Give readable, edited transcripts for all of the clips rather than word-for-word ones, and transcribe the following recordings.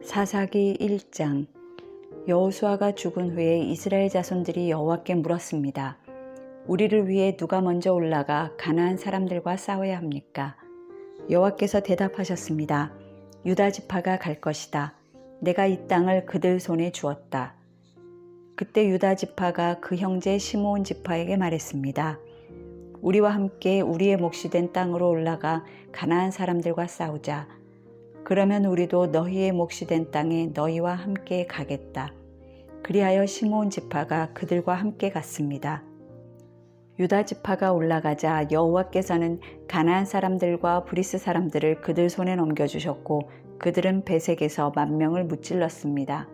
사사기 1장. 여호수아가 죽은 후에 이스라엘 자손들이 여호와께 물었습니다. 우리를 위해 누가 먼저 올라가 가나안 사람들과 싸워야 합니까? 여호와께서 대답하셨습니다. 유다 지파가 갈 것이다. 내가 이 땅을 그들 손에 주었다. 그때 유다 지파가 그 형제 시므온 지파에게 말했습니다. 우리와 함께 우리의 몫이 된 땅으로 올라가 가나안 사람들과 싸우자. 그러면 우리도 너희의 몫이 된 땅에 너희와 함께 가겠다. 그리하여 시므온 지파가 그들과 함께 갔습니다. 유다 지파가 올라가자 여호와께서는 가나안 사람들과 브리스 사람들을 그들 손에 넘겨주셨고 그들은 베색에서 10,000명을 무찔렀습니다.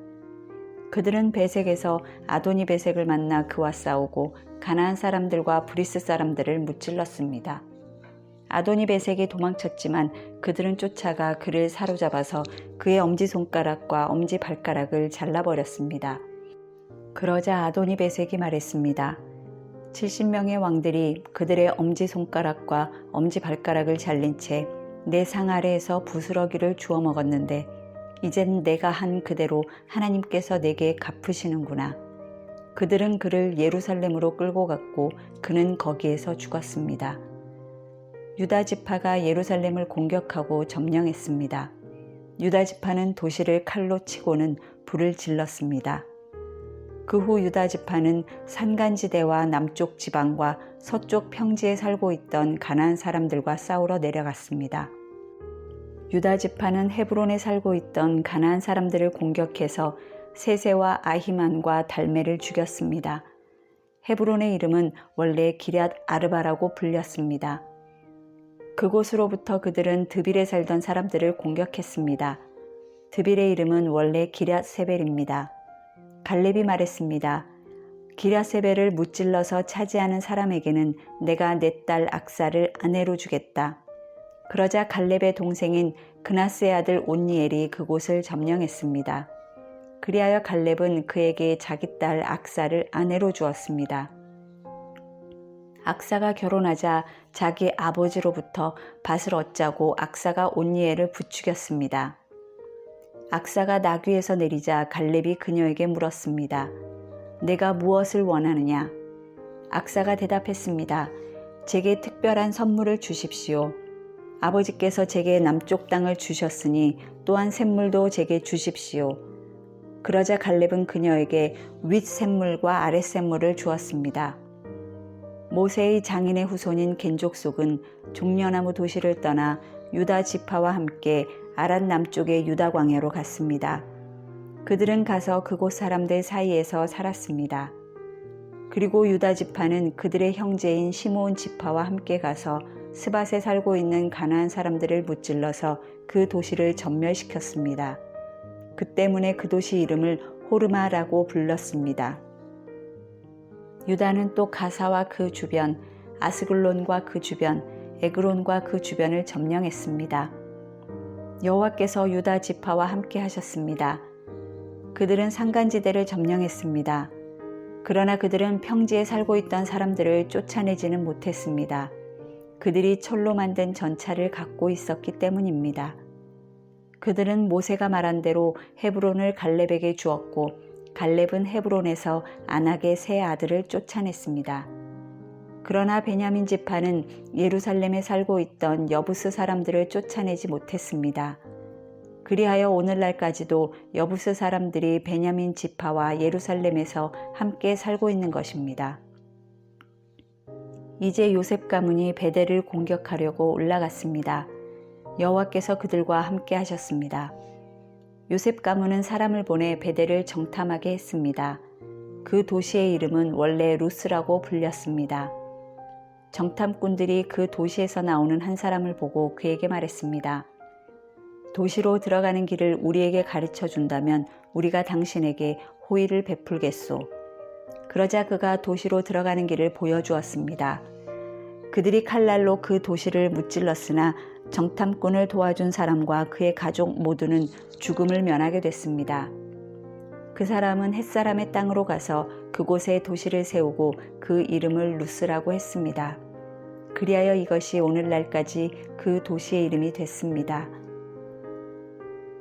그들은 베색에서 아도니 베색을 만나 그와 싸우고 가나안 사람들과 브리스 사람들을 무찔렀습니다. 아도니 베색이 도망쳤지만 그들은 쫓아가 그를 사로잡아서 그의 엄지손가락과 엄지발가락을 잘라버렸습니다. 그러자 아도니 베색이 말했습니다. 70명의 왕들이 그들의 엄지손가락과 엄지발가락을 잘린 채 내 상 아래에서 부스러기를 주워 먹었는데 이젠 내가 한 그대로 하나님께서 내게 갚으시는구나. 그들은 그를 예루살렘으로 끌고 갔고 그는 거기에서 죽었습니다. 유다 지파가 예루살렘을 공격하고 점령했습니다. 유다 지파는 도시를 칼로 치고는 불을 질렀습니다. 그 후 유다 지파는 산간지대와 남쪽 지방과 서쪽 평지에 살고 있던 가나안 사람들과 싸우러 내려갔습니다. 유다 지파는 헤브론에 살고 있던 가나안 사람들을 공격해서 세세와 아히만과 달메를 죽였습니다. 헤브론의 이름은 원래 기럇 아르바라고 불렸습니다. 그곳으로부터 그들은 드빌에 살던 사람들을 공격했습니다. 드빌의 이름은 원래 기럇 세벨입니다. 갈렙이 말했습니다. 기럇 세벨을 무찔러서 차지하는 사람에게는 내가 내 딸 악사를 아내로 주겠다. 그러자 갈렙의 동생인 그나스의 아들 온니엘이 그곳을 점령했습니다. 그리하여 갈렙은 그에게 자기 딸 악사를 아내로 주었습니다. 악사가 결혼하자 자기 아버지로부터 밭을 얻자고 악사가 온니엘을 부추겼습니다. 악사가 나귀에서 내리자 갈렙이 그녀에게 물었습니다. 내가 무엇을 원하느냐? 악사가 대답했습니다. 제게 특별한 선물을 주십시오. 아버지께서 제게 남쪽 땅을 주셨으니 또한 샘물도 제게 주십시오. 그러자 갈렙은 그녀에게 윗샘물과 아랫샘물을 주었습니다. 모세의 장인의 후손인 겐족속은 종려나무 도시를 떠나 유다 지파와 함께 아랏 남쪽의 유다 광야로 갔습니다. 그들은 가서 그곳 사람들 사이에서 살았습니다. 그리고 유다 지파는 그들의 형제인 시므온 지파와 함께 가서 스밧에 살고 있는 가나안 사람들을 무찔러서 그 도시를 전멸시켰습니다. 그 때문에 그 도시 이름을 호르마라고 불렀습니다. 유다는 또 가사와 그 주변, 아스글론과 그 주변, 에그론과 그 주변을 점령했습니다. 여호와께서 유다 지파와 함께 하셨습니다. 그들은 산간지대를 점령했습니다. 그러나 그들은 평지에 살고 있던 사람들을 쫓아내지는 못했습니다. 그들이 철로 만든 전차를 갖고 있었기 때문입니다. 그들은 모세가 말한 대로 헤브론을 갈렙에게 주었고 갈렙은 헤브론에서 아낙의 세 아들을 쫓아냈습니다. 그러나 베냐민 지파는 예루살렘에 살고 있던 여부스 사람들을 쫓아내지 못했습니다. 그리하여 오늘날까지도 여부스 사람들이 베냐민 지파와 예루살렘에서 함께 살고 있는 것입니다. 이제 요셉 가문이 베델을 공격하려고 올라갔습니다. 여호와께서 그들과 함께 하셨습니다. 요셉 가문은 사람을 보내 베델을 정탐하게 했습니다. 그 도시의 이름은 원래 루스라고 불렸습니다. 정탐꾼들이 그 도시에서 나오는 한 사람을 보고 그에게 말했습니다. 도시로 들어가는 길을 우리에게 가르쳐 준다면 우리가 당신에게 호의를 베풀겠소. 그러자 그가 도시로 들어가는 길을 보여주었습니다. 그들이 칼날로 그 도시를 무찔렀으나 정탐꾼을 도와준 사람과 그의 가족 모두는 죽음을 면하게 됐습니다. 그 사람은 햇사람의 땅으로 가서 그곳에 도시를 세우고 그 이름을 루스라고 했습니다. 그리하여 이것이 오늘날까지 그 도시의 이름이 됐습니다.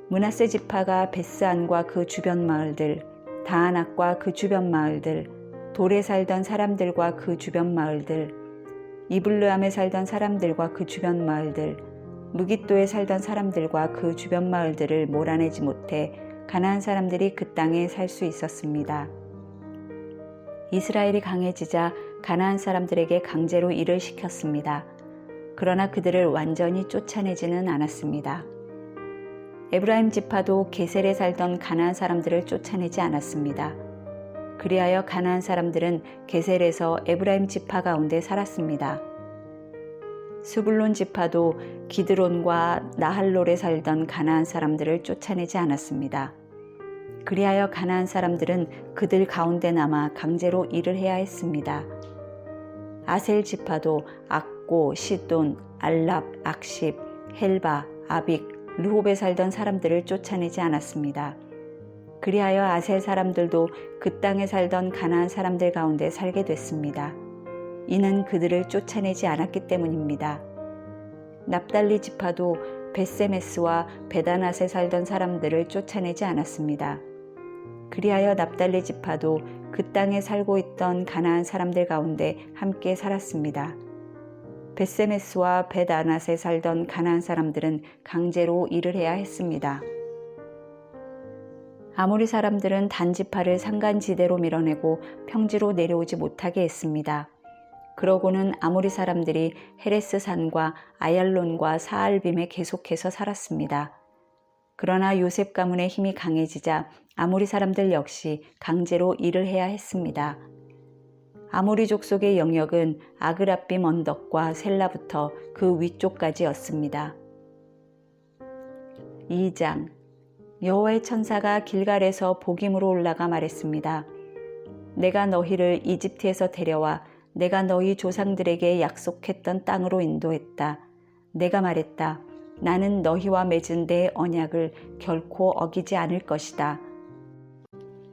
므낫세 지파가 베스안과 그 주변 마을들, 다아낙과 그 주변 마을들, 돌에 살던 사람들과 그 주변 마을들, 이블르암에 살던 사람들과 그 주변 마을들, 무깃도에 살던 사람들과 그 주변 마을들을 몰아내지 못해 가나안 사람들이 그 땅에 살 수 있었습니다. 이스라엘이 강해지자 가나안 사람들에게 강제로 일을 시켰습니다. 그러나 그들을 완전히 쫓아내지는 않았습니다. 에브라임 지파도 게셀에 살던 가나안 사람들을 쫓아내지 않았습니다. 그리하여 가나안 사람들은 게셀에서 에브라임 지파 가운데 살았습니다. 스불론 지파도 기드론과 나할롤에 살던 가나안 사람들을 쫓아내지 않았습니다. 그리하여 가나안 사람들은 그들 가운데 남아 강제로 일을 해야 했습니다. 아셀 지파도 악고, 시돈, 알랍, 악십, 헬바, 아빅, 르홉에 살던 사람들을 쫓아내지 않았습니다. 그리하여 아셀 사람들도 그 땅에 살던 가나안 사람들 가운데 살게 됐습니다. 이는 그들을 쫓아내지 않았기 때문입니다. 납달리 지파도 벳세메스와 베다낫에 살던 사람들을 쫓아내지 않았습니다. 그리하여 납달리 지파도 그 땅에 살고 있던 가나안 사람들 가운데 함께 살았습니다. 벳세메스와 벳아낫에 살던 가나안 사람들은 강제로 일을 해야 했습니다. 아모리 사람들은 단 지파를 산간지대로 밀어내고 평지로 내려오지 못하게 했습니다. 그러고는 아모리 사람들이 헤레스 산과 아얄론과 사알빔에 계속해서 살았습니다. 그러나 요셉 가문의 힘이 강해지자 아모리 사람들 역시 강제로 일을 해야 했습니다. 아모리 족속의 영역은 아그랏빔 언덕과 셀라부터 그 위쪽까지였습니다. 2장 여호와의 천사가 길갈에서 복임으로 올라가 말했습니다. 내가 너희를 이집트에서 데려와 내가 너희 조상들에게 약속했던 땅으로 인도했다. 내가 말했다. 나는 너희와 맺은 내 언약을 결코 어기지 않을 것이다.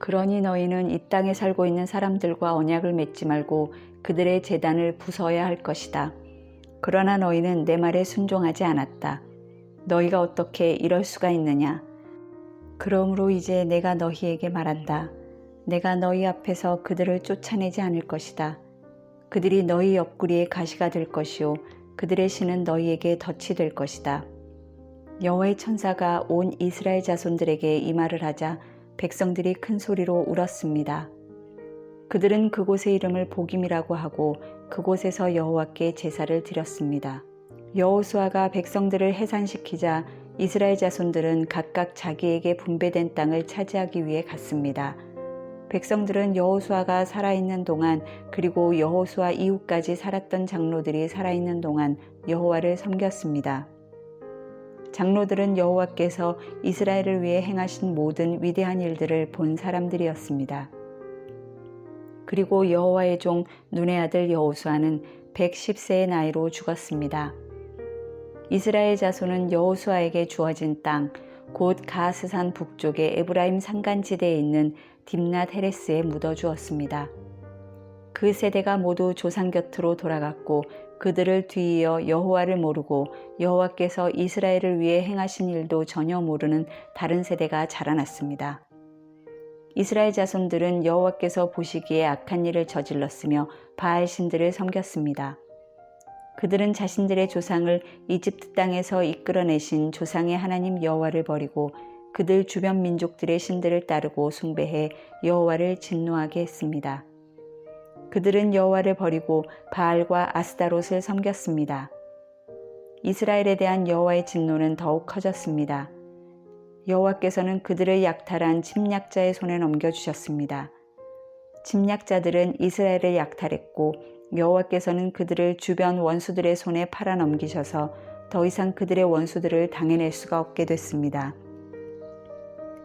그러니 너희는 이 땅에 살고 있는 사람들과 언약을 맺지 말고 그들의 제단을 부숴야 할 것이다. 그러나 너희는 내 말에 순종하지 않았다. 너희가 어떻게 이럴 수가 있느냐? 그러므로 이제 내가 너희에게 말한다. 내가 너희 앞에서 그들을 쫓아내지 않을 것이다. 그들이 너희 옆구리에 가시가 될 것이요 그들의 신은 너희에게 덫이 될 것이다. 여호와의 천사가 온 이스라엘 자손들에게 이 말을 하자 백성들이 큰 소리로 울었습니다. 그들은 그곳의 이름을 복임이라고 하고 그곳에서 여호와께 제사를 드렸습니다. 여호수아가 백성들을 해산시키자 이스라엘 자손들은 각각 자기에게 분배된 땅을 차지하기 위해 갔습니다. 백성들은 여호수아가 살아있는 동안 그리고 여호수아 이후까지 살았던 장로들이 살아있는 동안 여호와를 섬겼습니다. 장로들은 여호와께서 이스라엘을 위해 행하신 모든 위대한 일들을 본 사람들이었습니다. 그리고 여호와의 종 눈의 아들 여호수아는 110세의 나이로 죽었습니다. 이스라엘 자손은 여호수아에게 주어진 땅, 곧 가스산 북쪽의 에브라임 산간지대에 있는 딥낫 헤레스에 묻어주었습니다. 그 세대가 모두 조상 곁으로 돌아갔고 그들을 뒤이어 여호와를 모르고 여호와께서 이스라엘을 위해 행하신 일도 전혀 모르는 다른 세대가 자라났습니다. 이스라엘 자손들은 여호와께서 보시기에 악한 일을 저질렀으며 바알 신들을 섬겼습니다. 그들은 자신들의 조상을 이집트 땅에서 이끌어내신 조상의 하나님 여호와를 버리고 그들 주변 민족들의 신들을 따르고 숭배해 여호와를 진노하게 했습니다. 그들은 여호와를 버리고 바알과 아스다롯을 섬겼습니다. 이스라엘에 대한 여호와의 진노는 더욱 커졌습니다. 여호와께서는 그들을 약탈한 침략자의 손에 넘겨주셨습니다. 침략자들은 이스라엘을 약탈했고 여호와께서는 그들을 주변 원수들의 손에 팔아넘기셔서 더 이상 그들의 원수들을 당해낼 수가 없게 됐습니다.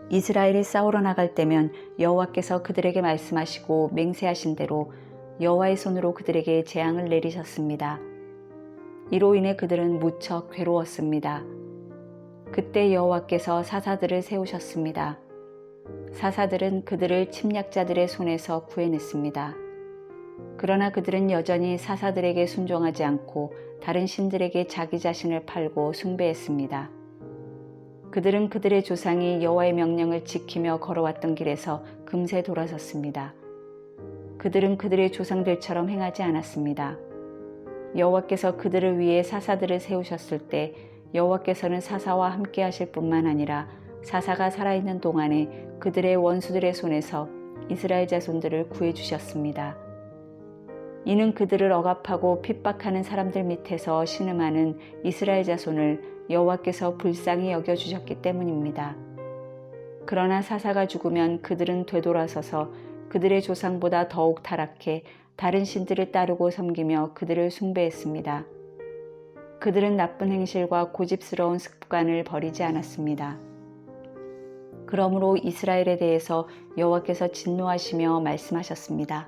이스라엘이 싸우러 나갈 때면 여호와께서 그들에게 말씀하시고 맹세하신 대로 여호와의 손으로 그들에게 재앙을 내리셨습니다. 이로 인해 그들은 무척 괴로웠습니다. 그때 여호와께서 사사들을 세우셨습니다. 사사들은 그들을 침략자들의 손에서 구해냈습니다. 그러나 그들은 여전히 사사들에게 순종하지 않고 다른 신들에게 자기 자신을 팔고 숭배했습니다. 그들은 그들의 조상이 여호와의 명령을 지키며 걸어왔던 길에서 금세 돌아섰습니다. 그들은 그들의 조상들처럼 행하지 않았습니다. 여호와께서 그들을 위해 사사들을 세우셨을 때 여호와께서는 사사와 함께 하실 뿐만 아니라 사사가 살아있는 동안에 그들의 원수들의 손에서 이스라엘 자손들을 구해주셨습니다. 이는 그들을 억압하고 핍박하는 사람들 밑에서 신음하는 이스라엘 자손을 여호와께서 불쌍히 여겨주셨기 때문입니다. 그러나 사사가 죽으면 그들은 되돌아서서 그들의 조상보다 더욱 타락해 다른 신들을 따르고 섬기며 그들을 숭배했습니다. 그들은 나쁜 행실과 고집스러운 습관을 버리지 않았습니다. 그러므로 이스라엘에 대해서 여호와께서 진노하시며 말씀하셨습니다.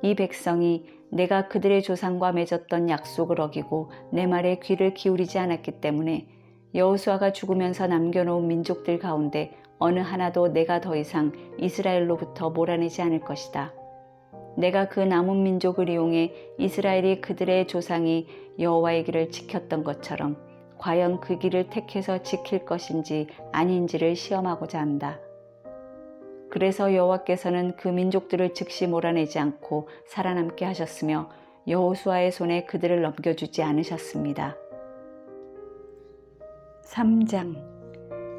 이 백성이 내가 그들의 조상과 맺었던 약속을 어기고 내 말에 귀를 기울이지 않았기 때문에 여호수아가 죽으면서 남겨놓은 민족들 가운데 어느 하나도 내가 더 이상 이스라엘로부터 몰아내지 않을 것이다. 내가 그 남은 민족을 이용해 이스라엘이 그들의 조상이 여호와의 길을 지켰던 것처럼 과연 그 길을 택해서 지킬 것인지 아닌지를 시험하고자 한다. 그래서 여호와께서는 그 민족들을 즉시 몰아내지 않고 살아남게 하셨으며 여호수아의 손에 그들을 넘겨주지 않으셨습니다. 3장.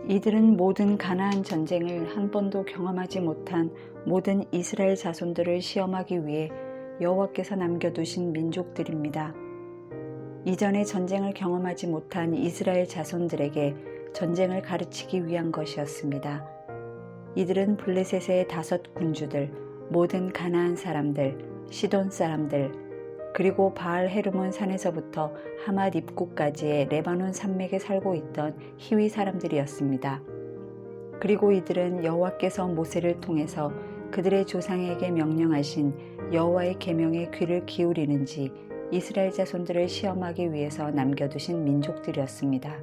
이들은 모든 가나안 전쟁을 한 번도 경험하지 못한 모든 이스라엘 자손들을 시험하기 위해 여호와께서 남겨두신 민족들입니다. 이전에 전쟁을 경험하지 못한 이스라엘 자손들에게 전쟁을 가르치기 위한 것이었습니다. 이들은 블레셋의 5 군주들, 모든 가나안 사람들, 시돈 사람들, 그리고 바알 헤르몬 산에서부터 하맛 입구까지의 레바논 산맥에 살고 있던 히위 사람들이었습니다. 그리고 이들은 여호와께서 모세를 통해서 그들의 조상에게 명령하신 여호와의 계명에 귀를 기울이는지 이스라엘 자손들을 시험하기 위해서 남겨두신 민족들이었습니다.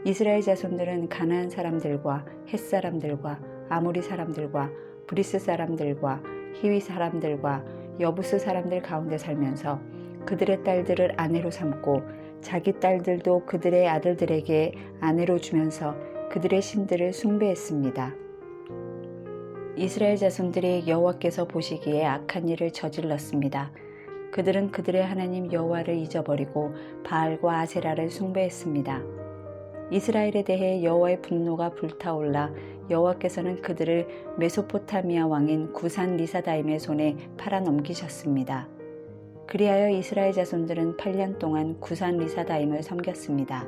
이스라엘 자손들은 가나안 사람들과 헷 사람들과 아모리 사람들과 브리스 사람들과 히위 사람들과 여부스 사람들 가운데 살면서 그들의 딸들을 아내로 삼고 자기 딸들도 그들의 아들들에게 아내로 주면서 그들의 신들을 숭배했습니다. 이스라엘 자손들이 여호와께서 보시기에 악한 일을 저질렀습니다. 그들은 그들의 하나님 여호와를 잊어버리고 바알과 아세라를 숭배했습니다. 이스라엘에 대해 여호와의 분노가 불타올라 여호와께서는 그들을 메소포타미아 왕인 구산 리사다임의 손에 팔아 넘기셨습니다. 그리하여 이스라엘 자손들은 8년 동안 구산 리사다임을 섬겼습니다.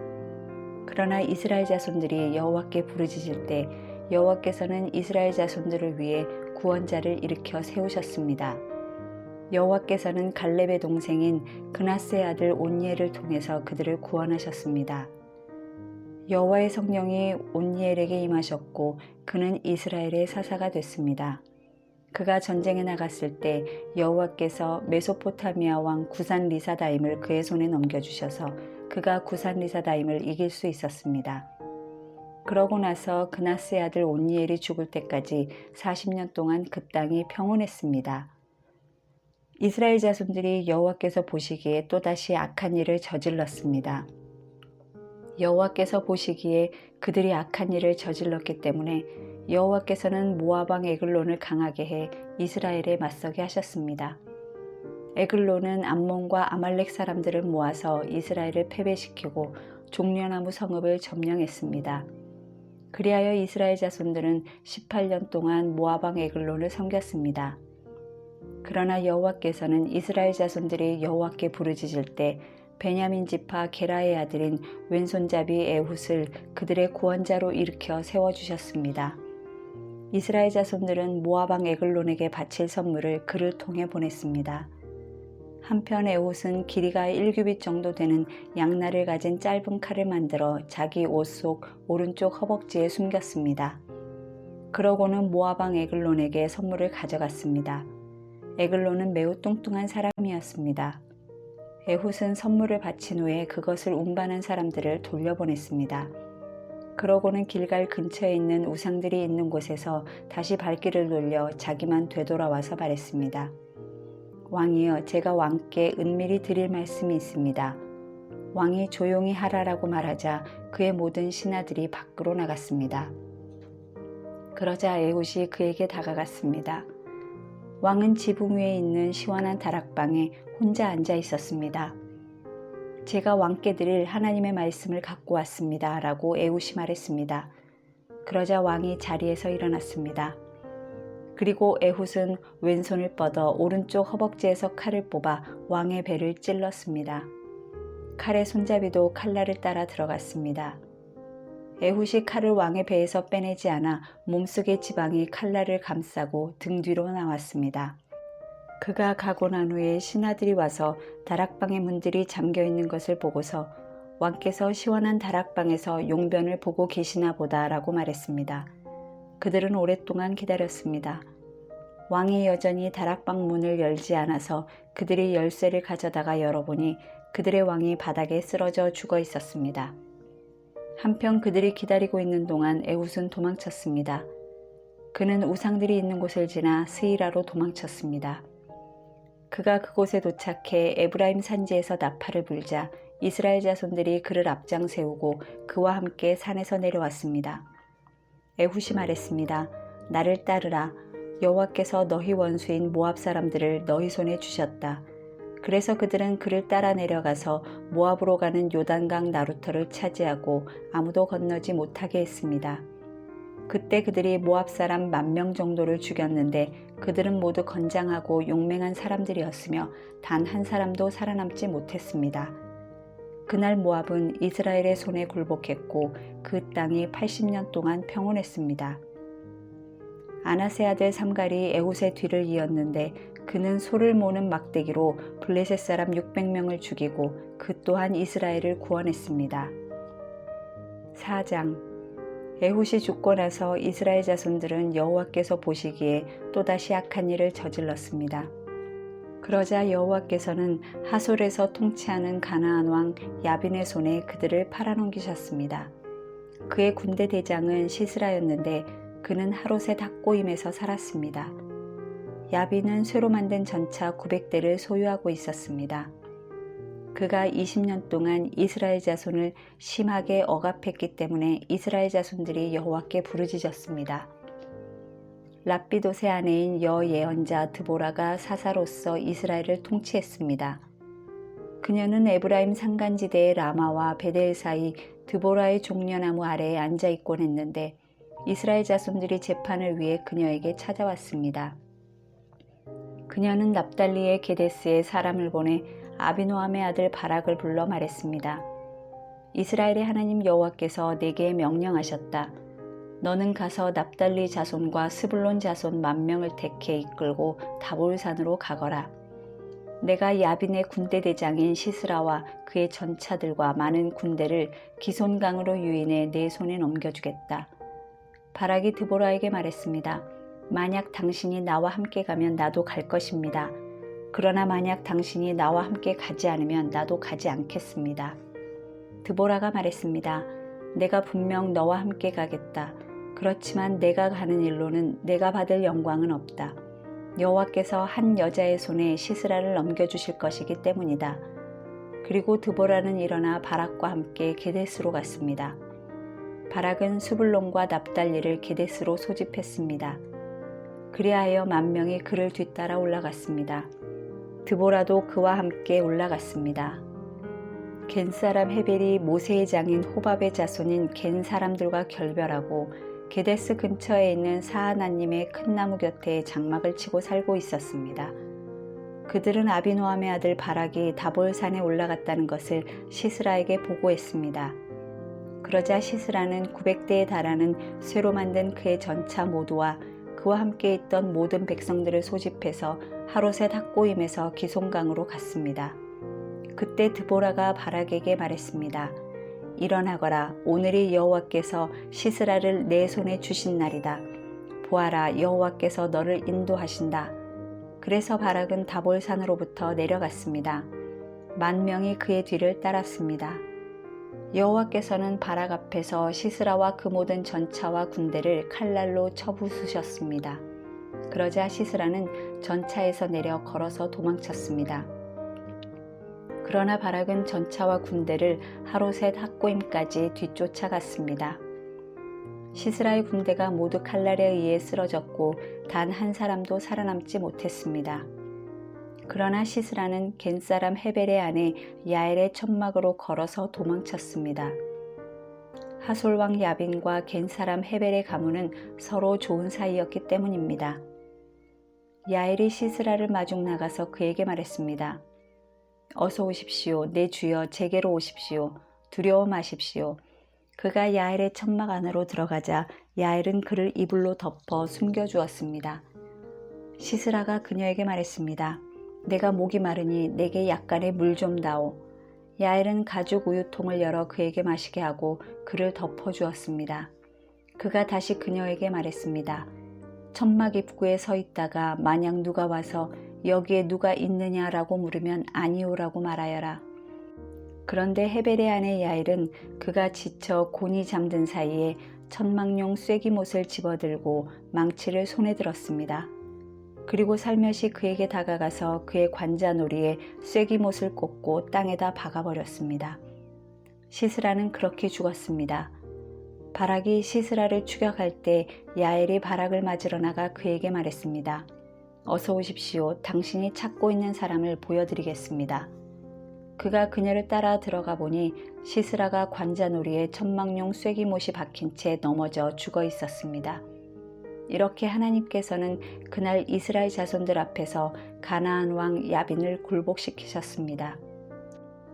그러나 이스라엘 자손들이 여호와께 부르짖을 때 여호와께서는 이스라엘 자손들을 위해 구원자를 일으켜 세우셨습니다. 여호와께서는 갈렙의 동생인 그나스의 아들 온니엘을 통해서 그들을 구원하셨습니다. 여호와의 성령이 온니엘에게 임하셨고 그는 이스라엘의 사사가 됐습니다. 그가 전쟁에 나갔을 때 여호와께서 메소포타미아 왕 구산 리사다임을 그의 손에 넘겨주셔서 그가 구산 리사다임을 이길 수 있었습니다. 그러고 나서 그나스의 아들 온니엘이 죽을 때까지 40년 동안 그 땅이 평온했습니다. 이스라엘 자손들이 여호와께서 보시기에 또다시 악한 일을 저질렀습니다. 여호와께서 보시기에 그들이 악한 일을 저질렀기 때문에 여호와께서는 모압 왕 에글론을 강하게 해 이스라엘에 맞서게 하셨습니다. 에글론은 암몬과 아말렉 사람들을 모아서 이스라엘을 패배시키고 종려나무 성읍을 점령했습니다. 그리하여 이스라엘 자손들은 18년 동안 모압 왕 에글론을 섬겼습니다. 그러나 여호와께서는 이스라엘 자손들이 여호와께 부르짖을 때 베냐민 지파 게라의 아들인 왼손잡이 에훗을 그들의 구원자로 일으켜 세워주셨습니다. 이스라엘 자손들은 모압 왕 에글론에게 바칠 선물을 그를 통해 보냈습니다. 한편 에훗은 길이가 1규빗 정도 되는 양날을 가진 짧은 칼을 만들어 자기 옷 속 오른쪽 허벅지에 숨겼습니다. 그러고는 모압 왕 에글론에게 선물을 가져갔습니다. 에글론은 매우 뚱뚱한 사람이었습니다. 에훗은 선물을 바친 후에 그것을 운반한 사람들을 돌려보냈습니다. 그러고는 길갈 근처에 있는 우상들이 있는 곳에서 다시 발길을 돌려 자기만 되돌아와서 말했습니다. 왕이여, 제가 왕께 은밀히 드릴 말씀이 있습니다. 왕이 조용히 하라라고 말하자 그의 모든 신하들이 밖으로 나갔습니다. 그러자 에훗이 그에게 다가갔습니다. 왕은 지붕 위에 있는 시원한 다락방에 혼자 앉아 있었습니다. 제가 왕께 드릴 하나님의 말씀을 갖고 왔습니다. 라고 에훗이 말했습니다. 그러자 왕이 자리에서 일어났습니다. 그리고 에훗은 왼손을 뻗어 오른쪽 허벅지에서 칼을 뽑아 왕의 배를 찔렀습니다. 칼의 손잡이도 칼날을 따라 들어갔습니다. 에훗이 칼을 왕의 배에서 빼내지 않아 몸속의 지방이 칼날을 감싸고 등 뒤로 나왔습니다. 그가 가고 난 후에 신하들이 와서 다락방의 문들이 잠겨 있는 것을 보고서 왕께서 시원한 다락방에서 용변을 보고 계시나 보다 라고 말했습니다. 그들은 오랫동안 기다렸습니다. 왕이 여전히 다락방 문을 열지 않아서 그들이 열쇠를 가져다가 열어보니 그들의 왕이 바닥에 쓰러져 죽어 있었습니다. 한편 그들이 기다리고 있는 동안 에훗은 도망쳤습니다. 그는 우상들이 있는 곳을 지나 스이라로 도망쳤습니다. 그가 그곳에 도착해 에브라임 산지에서 나팔을 불자 이스라엘 자손들이 그를 앞장 세우고 그와 함께 산에서 내려왔습니다. 에훗이 말했습니다. 나를 따르라. 여호와께서 너희 원수인 모압 사람들을 너희 손에 주셨다. 그래서 그들은 그를 따라 내려가서 모압으로 가는 요단강 나루터를 차지하고 아무도 건너지 못하게 했습니다. 그때 그들이 모압 사람 10,000명 정도를 죽였는데 그들은 모두 건장하고 용맹한 사람들이었으며 단 한 사람도 살아남지 못했습니다. 그날 모압은 이스라엘의 손에 굴복했고 그 땅이 80년 동안 평온했습니다. 아나세 아들 삼갈이 에훗의 뒤를 이었는데 그는 소를 모는 막대기로 블레셋 사람 600명을 죽이고 그 또한 이스라엘을 구원했습니다. 4장 에훗이 죽고 나서 이스라엘 자손들은 여호와께서 보시기에 또다시 악한 일을 저질렀습니다. 그러자 여호와께서는 하솔에서 통치하는 가나안 왕 야빈의 손에 그들을 팔아넘기셨습니다. 그의 군대 대장은 시스라였는데 그는 하롯의 닭고임에서 살았습니다. 야빈은 쇠로 만든 전차 900대를 소유하고 있었습니다. 그가 20년 동안 이스라엘 자손을 심하게 억압했기 때문에 이스라엘 자손들이 여호와께 부르짖었습니다. 랍비돗의 아내인 여예언자 드보라가 사사로서 이스라엘을 통치했습니다. 그녀는 에브라임 산간지대의 라마와 베델 사이 드보라의 종려나무 아래에 앉아 있곤 했는데 이스라엘 자손들이 재판을 위해 그녀에게 찾아왔습니다. 그녀는 납달리의 게데스에 사람을 보내 아비노함의 아들 바락을 불러 말했습니다. 이스라엘의 하나님 여호와께서 내게 명령하셨다. 너는 가서 납달리 자손과 스불론 자손 10,000명을 택해 이끌고 다볼산으로 가거라. 내가 야빈의 군대 대장인 시스라와 그의 전차들과 많은 군대를 기손강으로 유인해 내 손에 넘겨주겠다. 바락이 드보라에게 말했습니다. 만약 당신이 나와 함께 가면 나도 갈 것입니다. 그러나 만약 당신이 나와 함께 가지 않으면 나도 가지 않겠습니다. 드보라가 말했습니다. 내가 분명 너와 함께 가겠다. 그렇지만 내가 가는 일로는 내가 받을 영광은 없다. 여호와께서 한 여자의 손에 시스라를 넘겨주실 것이기 때문이다. 그리고 드보라는 일어나 바락과 함께 게데스로 갔습니다. 바락은 수불론과 납달리를 게데스로 소집했습니다. 그리하여 10,000명이 그를 뒤따라 올라갔습니다. 드보라도 그와 함께 올라갔습니다. 겐 사람 헤벨이 모세의 장인 호밥의 자손인 겐 사람들과 결별하고 게데스 근처에 있는 사하나님의 큰 나무 곁에 장막을 치고 살고 있었습니다. 그들은 아비노함의 아들 바락이 다볼산에 올라갔다는 것을 시스라에게 보고했습니다. 그러자 시스라는 900대에 달하는 쇠로 만든 그의 전차 모두와 그와 함께 있던 모든 백성들을 소집해서 하롯의 닭고임에서 기손강으로 갔습니다. 그때 드보라가 바락에게 말했습니다. 일어나거라. 오늘이 여호와께서 시스라를 내 손에 주신 날이다. 보아라, 여호와께서 너를 인도하신다. 그래서 바락은 다볼산으로부터 내려갔습니다. 10,000명이 그의 뒤를 따랐습니다. 여호와께서는 바락 앞에서 시스라와 그 모든 전차와 군대를 칼날로 쳐부수셨습니다. 그러자 시스라는 전차에서 내려 걸어서 도망쳤습니다. 그러나 바락은 전차와 군대를 하루셋 학고임까지 뒤쫓아갔습니다. 시스라의 군대가 모두 칼날에 의해 쓰러졌고 단 한 사람도 살아남지 못했습니다. 그러나 시스라는 겐 사람 헤벨의 아내 야엘의 천막으로 걸어서 도망쳤습니다. 하솔 왕 야빈과 겐 사람 헤벨의 가문은 서로 좋은 사이였기 때문입니다. 야엘이 시스라를 마중 나가서 그에게 말했습니다. 어서 오십시오. 내 주여, 제게로 오십시오. 두려워 마십시오. 그가 야엘의 천막 안으로 들어가자 야엘은 그를 이불로 덮어 숨겨주었습니다. 시스라가 그녀에게 말했습니다. 내가 목이 마르니 내게 약간의 물 좀 다오. 야엘은 가죽 우유통을 열어 그에게 마시게 하고 그를 덮어주었습니다. 그가 다시 그녀에게 말했습니다. 천막 입구에 서 있다가 만약 누가 와서 여기에 누가 있느냐라고 물으면 아니오라고 말하여라. 그런데 헤벨의 아내 야엘은 그가 지쳐 곤히 잠든 사이에 천막용 쐐기못을 집어들고 망치를 손에 들었습니다. 그리고 살며시 그에게 다가가서 그의 관자놀이에 쐐기못을 꽂고 땅에다 박아버렸습니다. 시스라는 그렇게 죽었습니다. 바락이 시스라를 추격할 때 야엘이 바락을 맞으러 나가 그에게 말했습니다. 어서 오십시오. 당신이 찾고 있는 사람을 보여드리겠습니다. 그가 그녀를 따라 들어가 보니 시스라가 관자놀이에 천막용 쐐기못이 박힌 채 넘어져 죽어 있었습니다. 이렇게 하나님께서는 그날 이스라엘 자손들 앞에서 가나안 왕 야빈을 굴복시키셨습니다.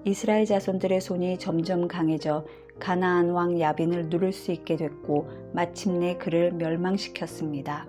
이스라엘 자손들의 손이 점점 강해져 가나안 왕 야빈을 누를 수 있게 됐고 마침내 그를 멸망시켰습니다.